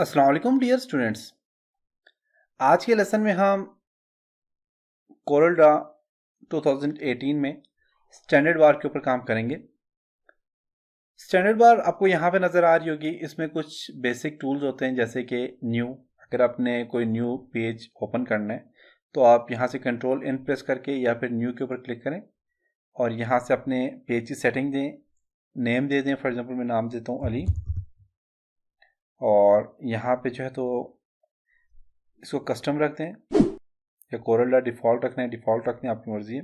अस्सलाम वालेकुम dear students. आज के लेसन में हम कोरल ड्रा 2018 में स्टैंडर्ड बार के ऊपर काम करेंगे। स्टैंडर्ड बार आपको यहाँ पे नज़र आ रही होगी। इसमें कुछ बेसिक टूल्स होते हैं जैसे कि न्यू। अगर आपने कोई न्यू पेज ओपन करना है तो आप यहाँ से कंट्रोल इन प्रेस करके या फिर न्यू के ऊपर क्लिक करें और यहाँ से अपने पेज की सेटिंग दें, नेम दे दें। फॉर एग्जांपल मैं नाम देता हूँ अली, और यहाँ पे जो है तो इसको कस्टम रख दें या कोरल ड्रा डिफ़ॉल्ट रखना है, डिफ़ॉल्ट रखना है, आपकी मर्ज़ी है।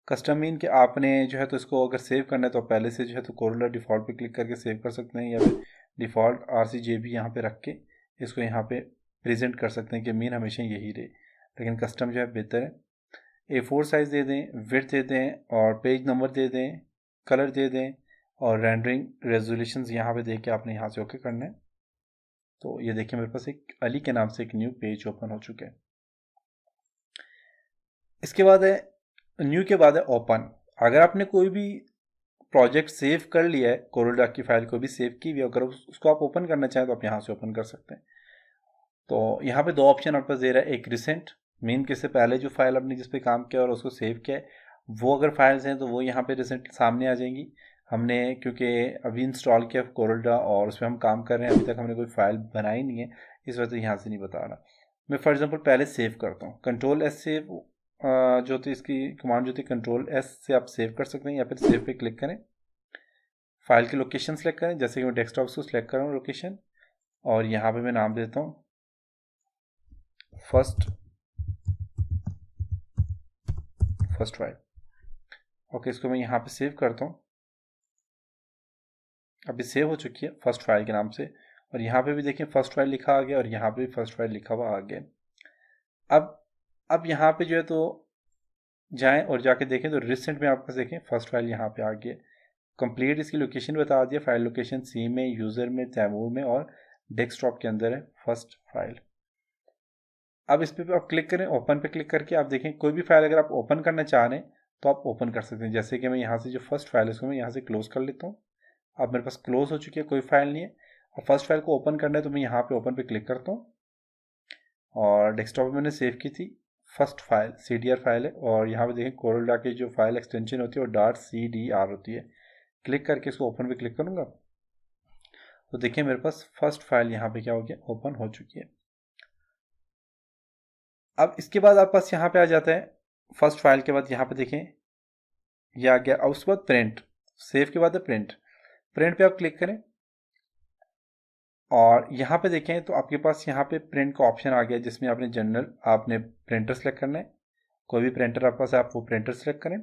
कस्टम मीन कि आपने जो है तो इसको अगर सेव करना है तो पहले से जो है तो कोरल ड्रा डिफ़ॉल्ट पे क्लिक करके सेव कर सकते हैं, या फिर डिफ़ॉल्ट RCJB यहाँ पे रख के इसको यहाँ पे प्रेजेंट कर सकते हैं कि मीन हमेशा यही रहे। लेकिन कस्टम जो है बेहतर है। A4 साइज़ दे दें, विड्थ दे दें और पेज नंबर दे दें, कलर दे दें और रेंडरिंग रेजोल्यूशंस यहाँ पे दे के आपने यहाँ से ओके करना है। तो ये देखिए मेरे पास एक अली के नाम से एक न्यू पेज ओपन हो चुका है। इसके बाद है न्यू के बाद है ओपन। अगर आपने कोई भी प्रोजेक्ट सेव कर लिया है, कोरल ड्रा की फाइल को भी सेव की हुई, अगर उसको आप ओपन करना चाहें तो आप यहाँ से ओपन कर सकते हैं। तो यहाँ पे दो ऑप्शन आपके पास दे रहा है। एक रिसेंट मीन कि इससे पहले जो फाइल आपने जिस पे काम किया और उसको सेव किया है वो अगर फाइल्स हैं तो वो यहाँ पे रिसेंट सामने आ जाएंगी। हमने क्योंकि अभी इंस्टॉल किया कोरल ड्रा और उस पर हम काम कर रहे हैं, अभी तक हमने कोई फाइल बनाई नहीं है, इस वजह से यहाँ से नहीं बता रहा। मैं फॉर एग्जांपल पहले सेव करता हूँ, कंट्रोल एस सेव जो थी इसकी कमांड जो थी, कंट्रोल एस से आप सेव कर सकते हैं या फिर सेव पे क्लिक करें। फाइल की लोकेशन सेलेक्ट करें, जैसे कि मैं डेस्कटॉप को सिलेक्ट कर रहा हूँ लोकेशन, और यहाँ पे मैं नाम देता हूँ फर्स्ट फाइल। ओके, इसको मैं यहाँ पे सेव करता हूँ। अभी सेव हो चुकी है फर्स्ट फाइल के नाम से, और यहाँ पे भी देखिए फर्स्ट फाइल लिखा आ गया और यहाँ पे भी फर्स्ट फाइल लिखा हुआ आ गया। अब यहाँ पे जो है तो जाएं और जाके देखें तो रिसेंट में आपके देखें फर्स्ट फाइल यहाँ पे आ गया। कंप्लीट इसकी लोकेशन बता दिया, फाइल लोकेशन सी में, यूज़र में, तैमूर में और डेस्कटॉप के अंदर है फर्स्ट फाइल। अब इस पर आप क्लिक करें, ओपन पे क्लिक करके आप देखें कोई भी फाइल अगर आप ओपन करना चाह रहे हैं तो आप ओपन कर सकते हैं। जैसे कि मैं यहाँ से जो फर्स्ट फाइल है उसको मैं यहाँ से क्लोज कर लेता हूँ। अब मेरे पास क्लोज हो चुकी है, कोई फाइल नहीं है। और फर्स्ट फाइल को ओपन करना है तो मैं यहाँ पे ओपन पे क्लिक करता हूँ और डेस्कटॉप में मैंने सेव की थी फर्स्ट फाइल CDR फाइल है, और यहाँ पे देखें कोरल ड्रा की जो फाइल एक्सटेंशन होती है वो .cdr होती है। क्लिक करके इसको ओपन पे क्लिक करूँगा तो देखिए मेरे पास फर्स्ट फाइल यहाँ पे क्या हो गया, ओपन हो चुकी है। अब इसके बाद आप पास यहाँ पे आ जाता है फर्स्ट फाइल के बाद यहाँ पे देखें ये आ गया। अब उसके बाद प्रिंट, सेव के बाद है प्रिंट। प्रिंट पे आप क्लिक करें और यहाँ पे देखें तो आपके पास यहाँ पे प्रिंट का ऑप्शन आ गया जिसमें आपने जनरल आपने प्रिंटर सेलेक्ट करना है। कोई भी प्रिंटर आपके पास है आप वो प्रिंटर सेलेक्ट करें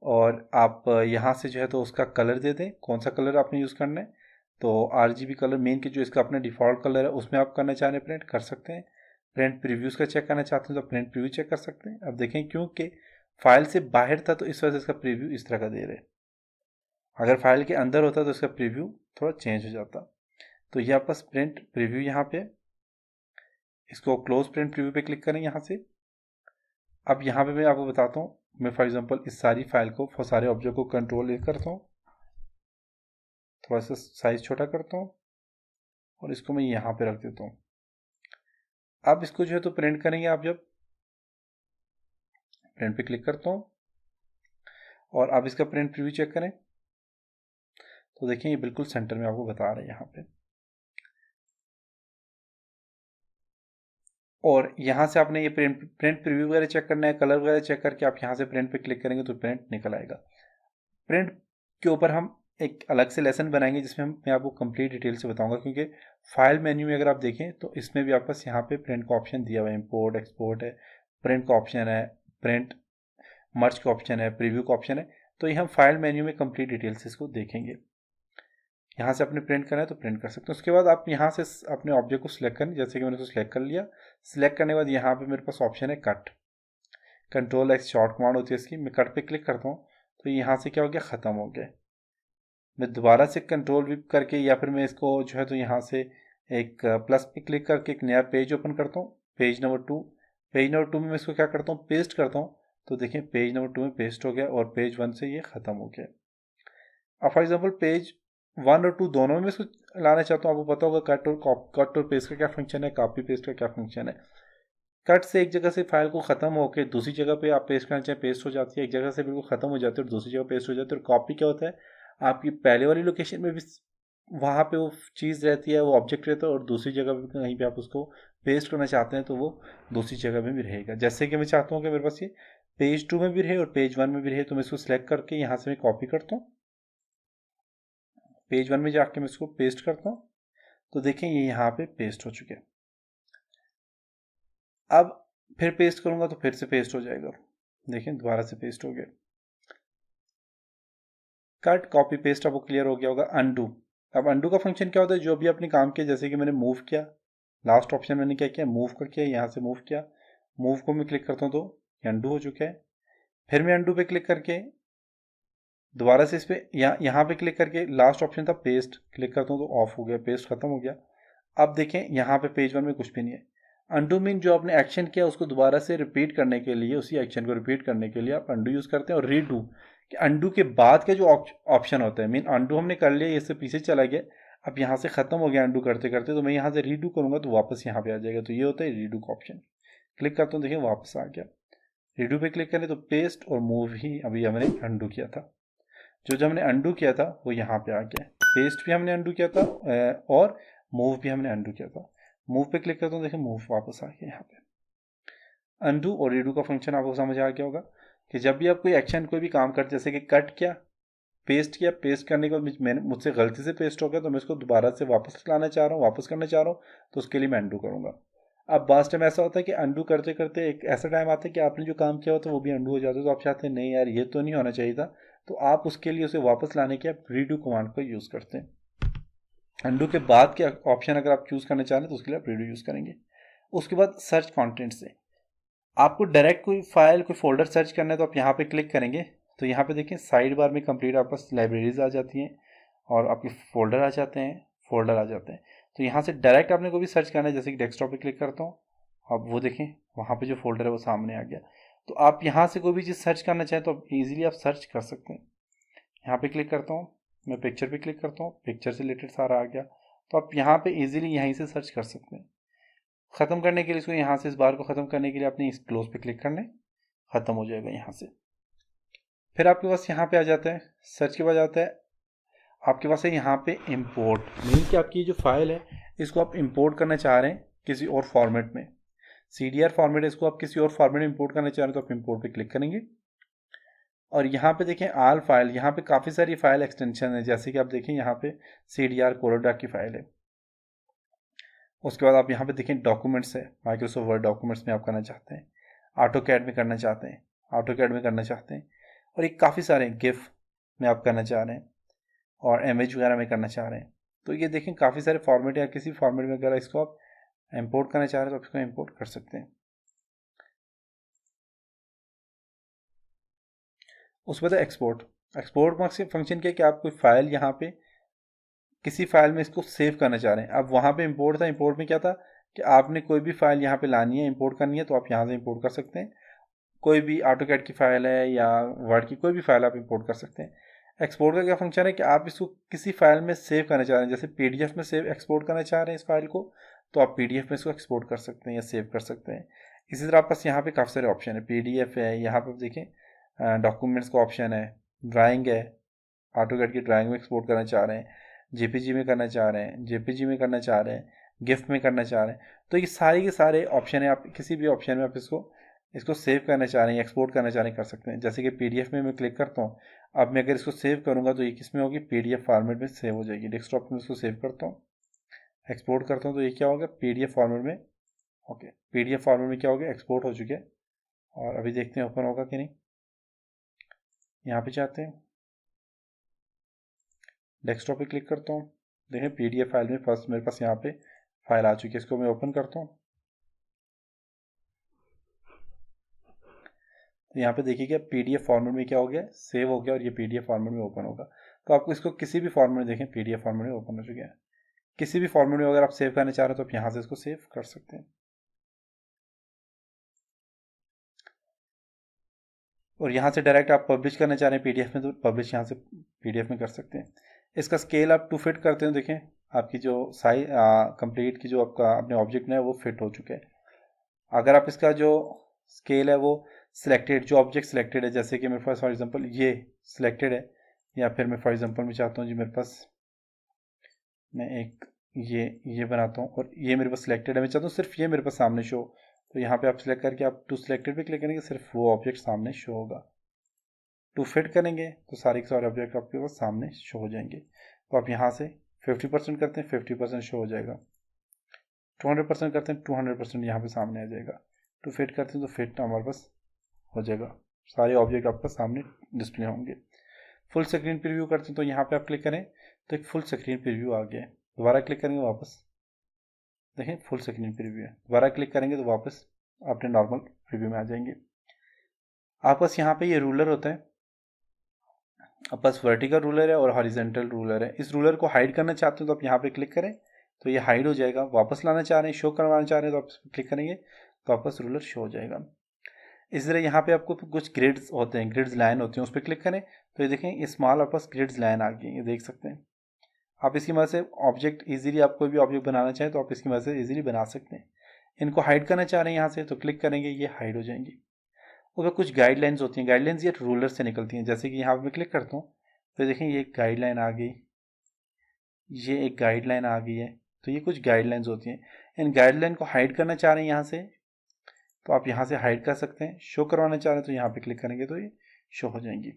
और आप यहाँ से जो है तो उसका कलर दे दें, कौन सा कलर आपने यूज़ करना है। तो RGB कलर मेन की जो इसका अपना डिफ़ॉल्ट कलर है उसमें आप करना चाह रहे हैं प्रिंट कर सकते हैं। प्रिंट प्रीव्यूज़ का चेक करना चाहते हैं तो प्रिंट प्रीव्यू चेक कर सकते हैं। अब देखें क्योंकि फाइल से बाहर था तो इस वजह से इसका प्रीव्यू इस तरह का दे रहे हैं। अगर फाइल के अंदर होता तो इसका प्रीव्यू थोड़ा चेंज हो जाता। तो ये आपका प्रिंट प्रीव्यू यहाँ पे, इसको क्लोज प्रिंट प्रीव्यू पे क्लिक करें यहाँ से। अब यहाँ पे मैं आपको बताता हूँ, मैं फॉर एग्जांपल इस सारी फाइल को सारे ऑब्जेक्ट को कंट्रोल ए करता हूँ, थोड़ा सा साइज छोटा करता हूँ और इसको मैं यहाँ पे रख देता हूँ। अब इसको जो है तो प्रिंट करेंगे आप, जब प्रिंट पे क्लिक करता हूँ और अब इसका प्रिंट प्रीव्यू चेक करें तो देखिए ये बिल्कुल सेंटर में आपको बता रहे हैं यहाँ पे। और यहाँ से आपने ये प्रिंट प्रीव्यू वगैरह चेक करना है, कलर वगैरह चेक करके आप यहाँ से प्रिंट पे क्लिक करेंगे तो प्रिंट निकल आएगा। प्रिंट के ऊपर हम एक अलग से लेसन बनाएंगे जिसमें मैं आपको कंप्लीट डिटेल से बताऊंगा, क्योंकि फाइल मेन्यू में अगर आप देखें तो इसमें भी आपके पास यहाँ पे प्रिंट का ऑप्शन दिया हुआ है, इंपोर्ट एक्सपोर्ट है, प्रिंट का ऑप्शन है, प्रिंट मर्ज का ऑप्शन है, प्रीव्यू का ऑप्शन है। तो ये हम फाइल मेन्यू में कंप्लीट डिटेल से इसको देखेंगे। यहाँ से अपने प्रिंट करना है तो प्रिंट कर सकते हैं। उसके बाद आप यहाँ से अपने ऑब्जेक्ट को सिलेक्ट करें, जैसे कि मैंने उसको सिलेक्ट कर लिया। सिलेक्ट करने के बाद यहाँ पे मेरे पास ऑप्शन है cut, control x short command होती है इसकी। मैं कट पे क्लिक करता हूँ तो यहाँ से क्या हो गया, ख़त्म हो गया। मैं दोबारा से कंट्रोल विप करके या फिर मैं इसको जो है तो यहाँ से एक प्लस पे क्लिक करके एक नया पेज ओपन करता हूँ, पेज नंबर 2। पेज नंबर 2 में मैं इसको क्या करता हूँ, पेस्ट करता हूँ। तो देखिए पेज नंबर 2 में पेस्ट हो गया और पेज 1 से ये ख़त्म हो गया। अब फॉर एग्जाम्पल पेज वन और टू दोनों में इसको लाना चाहता हूँ, आपको पता होगा कट और पेस्ट का क्या फंक्शन है, कॉपी पेस्ट का क्या फंक्शन है। कट से एक जगह से फाइल को ख़त्म होकर दूसरी जगह पे आप पेस्ट करना चाहें पेस्ट हो जाती है, एक जगह से बिल्कुल ख़त्म हो जाती है और दूसरी जगह पेस्ट हो जाती है। और कॉपी क्या होता है, आपकी पहले वाली लोकेशन में भी वहाँ पे वो चीज़ रहती है, वो ऑब्जेक्ट रहता है, और दूसरी जगह पे कहीं पे आप उसको पेस्ट करना चाहते हैं तो वो दूसरी जगह में भी रहेगा। जैसे कि मैं चाहता हूँ कि मेरे पास ये पेज 2 में भी रहे और पेज 1 में भी रहे, तो मैं इसको सिलेक्ट करके यहाँ से मैं कॉपी करता हूँ, पेज 1 में जाके मैं इसको पेस्ट करता हूँ, तो देखें ये यहाँ पे पेस्ट हो चुके हैं। अब फिर पेस्ट करूंगा तो फिर से पेस्ट हो जाएगा, देखें दोबारा से पेस्ट हो गया। कट कॉपी पेस्ट अब वो क्लियर हो गया होगा। अनडू, अब अनडू का फंक्शन क्या होता है, जो भी आपने काम किया, जैसे कि मैंने मूव किया, लास्ट ऑप्शन मैंने क्या किया, मूव का किया, यहाँ से मूव किया, मूव को मैं क्लिक करता हूँ तो अनडू हो चुका है। फिर मैं अनडू पे क्लिक करके दोबारा से इस पे यहाँ पे क्लिक करके लास्ट ऑप्शन था पेस्ट, क्लिक करता हूँ तो ऑफ हो गया, पेस्ट खत्म हो गया। अब देखें यहाँ पे पेज 1 में कुछ भी नहीं है। अनडू मीन जो आपने एक्शन किया उसको दोबारा से रिपीट करने के लिए, उसी एक्शन को रिपीट करने के लिए आप अनडू यूज़ करते हैं। और रीडू, कि अनडू के बाद के जो ऑप्शन होता है, मीन अनडू हमने कर लिया, इससे पीछे चला गया, अब यहाँ से ख़त्म हो गया अनडू करते करते, तो मैं यहाँ से रीडू करूँगा तो वापस यहाँ पे आ जाएगा। तो ये होता है रीडू का ऑप्शन। क्लिक करता हूँ, देखिए वापस आ गया। रीडू पे क्लिक करें तो पेस्ट और मूव ही अभी हमने अनडू किया था। जो हमने अनडू किया था वो यहाँ पे आ गया। पेस्ट भी हमने अनडू किया था और मूव भी हमने अनडू किया था। मूव पे क्लिक करता हूँ, देखिए मूव वापस आ गया यहाँ पे। अनडू और रीडू का फंक्शन आपको समझ आ गया होगा कि जब भी आप कोई एक्शन कोई भी काम करते, जैसे कि कट किया, पेस्ट किया, पेस्ट करने के बाद मैंने मुझसे गलती से पेस्ट हो गया तो मैं इसको दोबारा से वापस लाना चाह रहा हूँ, वापस करना चाह रहा हूँ, तो उसके लिए मैं अनडू करूँगा। अब बास्ट टाइम ऐसा होता है कि अनडू करते करते एक ऐसा टाइम आता है कि आपने जो काम किया होता है वो भी अनडू हो जाता है, तो आप चाहते हैं नहीं यार ये तो नहीं होना चाहिए था, तो आप उसके लिए उसे वापस लाने के आप रीडू कमांड को यूज़ करते हैं। अनडू के बाद के ऑप्शन अगर आप चूज़ करना चाह रहे हैं तो उसके लिए आप रीडू यूज़ करेंगे। उसके बाद सर्च कंटेंट से आपको डायरेक्ट कोई फाइल कोई फोल्डर सर्च करना है तो आप यहाँ पे क्लिक करेंगे, तो यहाँ पे देखिए साइड बार में कंप्लीट आपके पास लाइब्रेरीज आ जाती हैं और आपके फोल्डर आ जाते हैं, तो यहाँ से डायरेक्ट आपने कोई भी सर्च करना है, जैसे कि डेस्कटॉप पे क्लिक करता हूँ, अब वो देखें वहाँ पे जो फोल्डर है वो सामने आ गया। तो आप यहाँ से कोई भी चीज़ सर्च करना चाहें तो ईजिली आप सर्च कर सकते हैं। यहाँ पे क्लिक करता हूँ, मैं पिक्चर पे क्लिक करता हूँ, पिक्चर से रिलेटेड सारा आ गया, तो आप यहाँ पे इजीली यहीं से सर्च कर सकते हैं। ख़त्म करने के लिए इसको यहाँ से इस बार को ख़त्म करने के लिए आपने इस क्लोज पे क्लिक करना है, ख़त्म हो जाएगा यहाँ से। फिर आपके पास यहाँ पे आ जाता है, सर्च के बाद आता है आपके पास है यहाँ पे इंपोर्ट, मीन कि आपकी जो फाइल है इसको आप इंपोर्ट करना चाह रहे हैं किसी और फॉर्मेट में, CDR फॉर्मेट है, इसको आप किसी और फॉर्मेट में इंपोर्ट करना चाह रहे हैं तो आप इंपोर्ट पे क्लिक करेंगे। और यहाँ पे देखें आल फाइल, यहाँ पे काफ़ी सारी फाइल एक्सटेंशन है, जैसे कि आप देखें यहाँ पे CDR कोलोडॉक की फाइल है। उसके बाद आप यहाँ पे देखें डॉक्यूमेंट्स है, माइक्रोसॉफ्ट वर्ड डॉक्यूमेंट्स में आप करना चाहते हैं, ऑटो कैड में करना चाहते हैं, और ये काफ़ी सारे गिफ में आप करना चाह रहे हैं और इमेज वगैरह में करना चाह रहे हैं। तो ये देखें काफ़ी सारे फॉर्मेट, या किसी फॉर्मेट में अगर इसको आप इंपोर्ट करना चाह रहे हैं तो आप इसको इंपोर्ट कर सकते हैं। उसके बाद एक्सपोर्ट, एक्सपोर्ट फंक्शन क्या है कि आप कोई फाइल यहाँ पे किसी फाइल में इसको सेव करना चाह रहे हैं। अब वहाँ पे इंपोर्ट था, इंपोर्ट में क्या था कि आपने कोई भी फाइल यहाँ पे लानी है, इंपोर्ट करनी है, तो आप यहाँ से इंपोर्ट कर सकते हैं। कोई भी ऑटोकैड की फाइल है या वर्ड की कोई भी फाइल आप इंपोर्ट कर सकते हैं। एक्सपोर्ट का क्या फंक्शन है कि आप इसको किसी फाइल में सेव करना चाह रहे हैं, जैसे PDF में सेव एक्सपोर्ट करना चाह रहे हैं इस फाइल को, तो आप PDF में इसको एक्सपोर्ट कर सकते हैं या सेव कर सकते हैं। इसी तरह आपके पास यहाँ पे काफ़ी सारे ऑप्शन है, PDF है, यहाँ पर देखें डॉक्यूमेंट्स का ऑप्शन है, ड्राइंग है, ऑटोकैड की ड्राइंग में एक्सपोर्ट करना चाह रहे हैं, JPG में करना चाह रहे हैं, JPG में करना चाह रहे हैं, गिफ्ट में करना चाह रहे हैं, तो ये सारे के सारे ऑप्शन है। आप किसी भी ऑप्शन में आप इसको सेव करना चाह रहे हैं, एक्सपोर्ट करना चाह रहे हैं, कर सकते हैं। जैसे कि PDF में मैं क्लिक करता हूँ, अब मैं अगर इसको सेव करूँगा तो ये किस में होगी, PDF फॉर्मेट में सेव हो जाएगी। डेस्कटॉप में इसको सेव करता हूँ, एक्सपोर्ट करता हूँ तो ये क्या होगा, PDF फॉर्मेट में, ओके PDF फॉर्मेट में क्या हो गया, एक्सपोर्ट हो चुके हैं। और अभी देखते हैं ओपन होगा कि नहीं। यहाँ पे जाते हैं, डेस्कटॉप पे क्लिक करता हूँ, देखें PDF फाइल में फर्स्ट मेरे पास यहाँ पे फाइल आ चुकी है। इसको मैं ओपन करता हूँ, तो यहाँ पे देखिएगा PDF फॉर्मेट में क्या हो गया, सेव हो गया, और ये PDF फॉर्मेट में ओपन होगा। तो आपको इसको किसी भी फॉर्मेट में देखें PDF फॉर्मेट में ओपन हो चुका है। किसी भी फॉर्मेट में अगर आप सेव करना चाह रहे हो तो आप यहाँ से इसको सेव कर सकते हैं। और यहाँ से डायरेक्ट आप पब्लिश करना चाह रहे हैं PDF में तो पब्लिश यहाँ से PDF में कर सकते हैं। इसका स्केल आप 2 फिट करते हो, देखें आपकी जो साइज कंप्लीट की जो आपका अपने ऑब्जेक्ट में है वो फिट हो चुके हैं। अगर आप इसका जो स्केल है वो सिलेक्टेड, जो ऑब्जेक्ट सिलेक्टेड है, जैसे कि मेरे पास फॉर एग्जांपल ये सिलेक्टेड है, या फिर मैं फॉर एग्जांपल मैं चाहता हूँ जी मेरे पास मैं एक ये बनाता हूँ और ये मेरे पास सिलेक्टेड है, मैं चाहता हूँ सिर्फ ये मेरे पास सामने शो। तो यहाँ पे आप सिलेक्ट करके आप टू सिलेक्टेड पे क्लिक करेंगे, सिर्फ वो ऑब्जेक्ट सामने शो होगा। टू फिट करेंगे तो सारे के सारे ऑब्जेक्ट आपके पास सामने शो हो जाएंगे। तो आप यहाँ से 50% करते हैं, 50% शो हो जाएगा। 200% करते हैं, 200% यहाँ पे सामने आ जाएगा। टू फिट करते हैं तो फिट हमारे पास हो जाएगा, सारे ऑब्जेक्ट आपका सामने डिस्प्ले होंगे। फुल स्क्रीन प्रीव्यू करते हैं तो यहाँ पे आप क्लिक करें तो एक फुल स्क्रीन प्रीव्यू आ गया है। दोबारा क्लिक करेंगे वापस, देखें फुल स्क्रीन प्रीव्यू है। दोबारा क्लिक करेंगे तो वापस अपने नॉर्मल प्रीव्यू में आ जाएंगे। आपके पास यहाँ पे ये रूलर होता है, आपके पास वर्टिकल रूलर है और हॉरिजेंटल रूलर है। इस रूलर को हाइड करना चाहते हो तो आप यहाँ पे क्लिक करें तो ये हाइड हो जाएगा। वापस लाना चाह रहे हैं, शो करवाना चाह रहे हैं तो आप क्लिक करेंगे तो वापस रूलर शो हो जाएगा। इस तरह यहाँ पे आपको कुछ ग्रिड्स होते हैं, ग्रिड्स लाइन होती हैं, उस पर क्लिक करें तो ये देखें स्मॉल आपके पास ग्रिड्स लाइन आ गई, ये देख सकते हैं। आप इसकी मदद से ऑब्जेक्ट इजीली, आप कोई भी ऑब्जेक्ट बनाना चाहें तो आप इसकी मदद से इजीली बना सकते हैं। इनको हाइड करना चाह रहे हैं यहाँ से तो क्लिक करेंगे, ये हाइड हो जाएंगी। उसमें कुछ गाइडलाइंस होती हैं, गाइडलाइंस ये रूलर से निकलती हैं। जैसे कि यहाँ पर मैं क्लिक करता हूँ तो देखें ये एक गाइडलाइन आ गई, ये एक गाइडलाइन आ गई है। तो ये कुछ गाइडलाइंस होती हैं। इन गाइडलाइन को हाइड करना चाह रहे हैं यहाँ से तो आप यहाँ से हाइड कर सकते हैं। शो करवाना चाह रहे हैं तो यहाँ पे क्लिक करेंगे तो ये शो हो जाएंगी।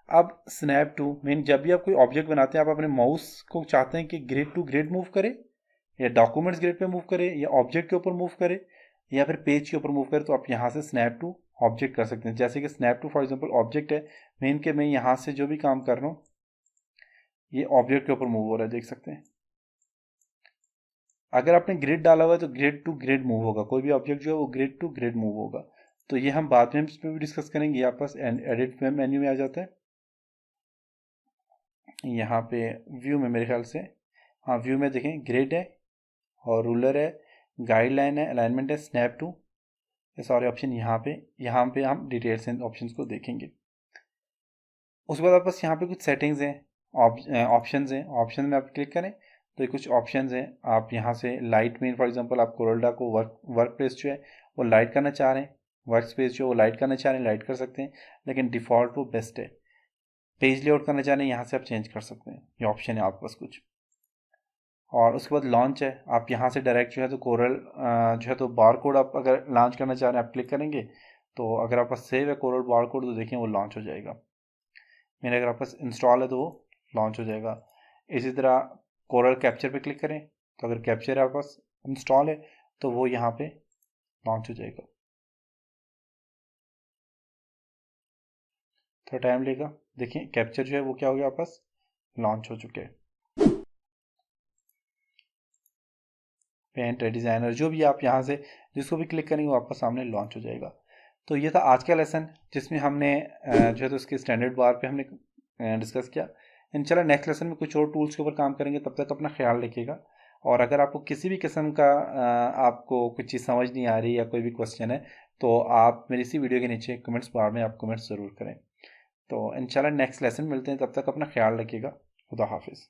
अब स्नैप टू मीन, जब भी आप कोई ऑब्जेक्ट बनाते हैं आप अपने माउस को चाहते हैं कि ग्रिड टू ग्रिड मूव करे, या डॉक्यूमेंट्स ग्रिड पे मूव करे, या ऑब्जेक्ट के ऊपर मूव करे, या फिर पेज के ऊपर मूव करे, तो आप यहाँ से स्नैप टू ऑब्जेक्ट कर सकते हैं। जैसे कि snap to for example object है, मीन के मैं यहाँ से जो भी काम कर रहा हूँ ये ऑब्जेक्ट के ऊपर मूव हो रहा है, देख सकते हैं। अगर आपने ग्रिड डाला हुआ है तो ग्रिड टू ग्रिड मूव होगा, कोई भी ऑब्जेक्ट जो है वो ग्रिड टू ग्रिड मूव होगा। तो ये हम बाद में इस पर भी डिस्कस करेंगे। यहाँ पास एडिट मेन्यू में आ जाता है, यहाँ पे व्यू में मेरे ख्याल से, हाँ व्यू में देखें ग्रिड है और रूलर है, गाइडलाइन है, अलाइनमेंट है, स्नैप टू, ये सारे ऑप्शन यहाँ पे हम डिटेल्स ऑप्शंस को देखेंगे। उसके बाद आपके पास यहाँ पे कुछ सेटिंग्स हैं, ऑप्शंस हैं। ऑप्शन में आप क्लिक करें तो ये कुछ ऑप्शंस हैं। आप यहाँ से लाइट में फॉर एग्जांपल आप कोरोल्डा को वर्क प्लेस जो है वो लाइट करना चाह रहे हैं, वर्क स्पेस जो है वो लाइट करना चाह रहे हैं, लाइट कर सकते हैं, लेकिन डिफ़ॉल्ट वो बेस्ट है। पेज लेआउट करना चाह रहे हैं, यहाँ से आप चेंज कर सकते हैं, ये ऑप्शन है आपके पास कुछ। और उसके बाद लॉन्च है, आप यहाँ से डायरेक्ट जो है तो कोरल जो है तो बार कोड आप अगर लॉन्च करना चाह रहे हैं आप क्लिक करेंगे तो अगर आपका सेव है कोरल बार कोड तो देखें वो लॉन्च हो जाएगा। मेरे अगर आपका इंस्टॉल है तो वो लॉन्च हो जाएगा। इसी तरह कोरल कैप्चर पे क्लिक करें तो अगर कैप्चर आपके पास इंस्टॉल है तो वो यहाँ पे लॉन्च हो जाएगा। थोड़ा टाइम लेगा, देखिए कैप्चर जो है वो क्या हो गया, आपके पास लॉन्च हो चुके हैं। पेंट है, डिज़ाइनर, जो भी आप यहाँ से जिसको भी क्लिक करेंगे वो आपका सामने लॉन्च हो जाएगा। तो ये था आज का लेसन जिसमें हमने जो है तो इसके स्टैंडर्ड बार पे हमने डिस्कस किया। इंशाल्लाह नेक्स्ट लेसन में कुछ और टूल्स के ऊपर काम करेंगे, तब तक अपना ख्याल रखिएगा। और अगर आपको किसी भी किस्म का आपको कुछ चीज़ समझ नहीं आ रही या कोई भी क्वेश्चन है तो आप मेरी इसी वीडियो के नीचे कमेंट्स बार में आप कमेंट्स ज़रूर करें। तो इंशाल्लाह नेक्स्ट लेसन मिलते हैं, तब तक अपना ख्याल रखिएगा। खुदा हाफिज़।